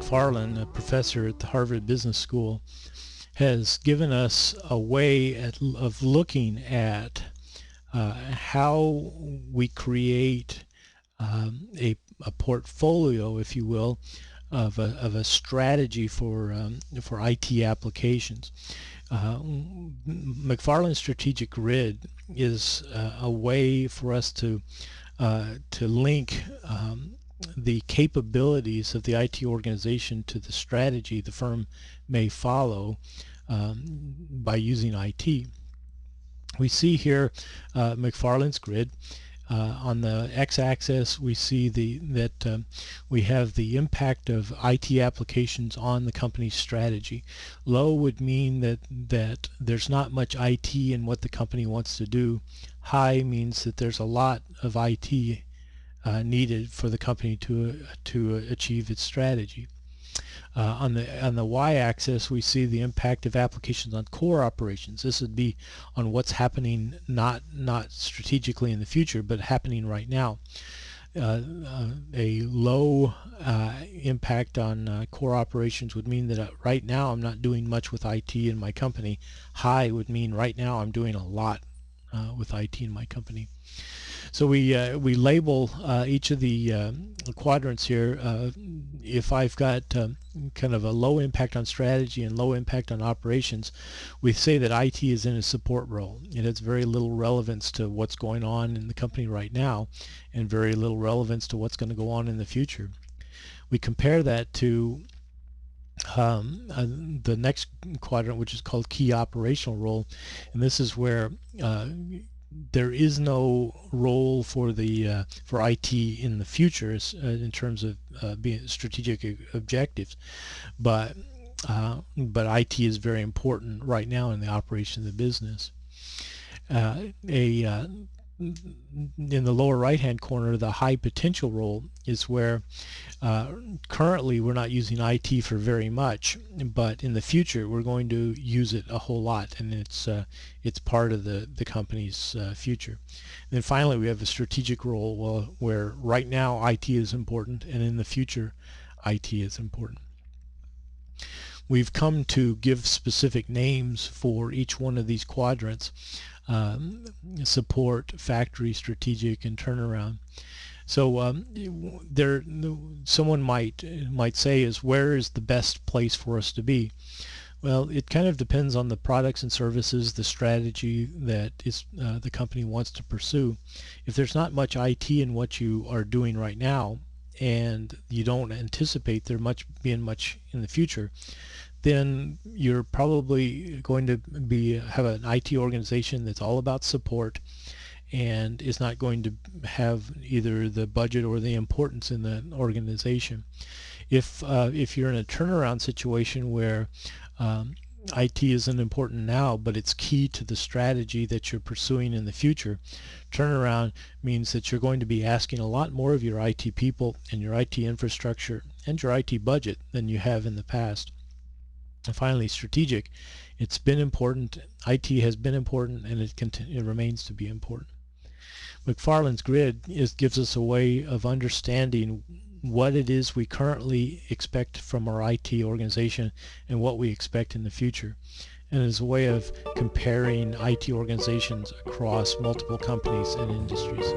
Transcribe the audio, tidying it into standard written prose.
McFarland, a professor at the Harvard Business School, has given us a way of looking at how we create a portfolio, if you will, of a strategy for IT applications. McFarland's Strategic Grid is a way for us to link the capabilities of the IT organization to the strategy the firm may follow by using IT. We see here McFarland's Grid. On the x-axis, we see that we have the impact of IT applications on the company's strategy. Low would mean that there's not much IT in what the company wants to do. High means that there's a lot of IT needed for the company to achieve its strategy. On the y-axis, we see the impact of applications on core operations. This would be on what's happening not strategically in the future, but happening right now. A low impact on core operations would mean that right now I'm not doing much with IT in my company. High would mean right now I'm doing a lot with IT in my company. So we label each of the quadrants here. If I've got kind of a low impact on strategy and low impact on operations, we say that IT is in a support role. It has very little relevance to what's going on in the company right now and very little relevance to what's going to go on in the future. We compare that to the next quadrant, which is called key operational role, and this is where there is no role for IT in the future in terms of being strategic objectives, but IT is very important right now in the operation of the business. In the lower right hand corner, the high potential role is where currently we're not using IT for very much, but in the future we're going to use it a whole lot, and it's part of the company's future. And then finally we have a strategic role where right now IT is important, and in the future IT is important. We've come to give specific names for each one of these quadrants: support, factory, strategic, and turnaround. So someone might say, where is the best place for us to be? Well, it kind of depends on the products and services, the strategy that the company wants to pursue. If there's not much IT in what you are doing right now, and you don't anticipate there being much in the future, then you're probably going to have an IT organization that's all about support and is not going to have either the budget or the importance in the organization. If you're in a turnaround situation where IT isn't important now, but it's key to the strategy that you're pursuing in the future, turnaround means that you're going to be asking a lot more of your IT people and your IT infrastructure and your IT budget than you have in the past. And finally, strategic. It's been important. IT has been important, and it remains to be important. McFarland's Grid gives us a way of understanding what it is we currently expect from our IT organization and what we expect in the future, and is a way of comparing IT organizations across multiple companies and industries.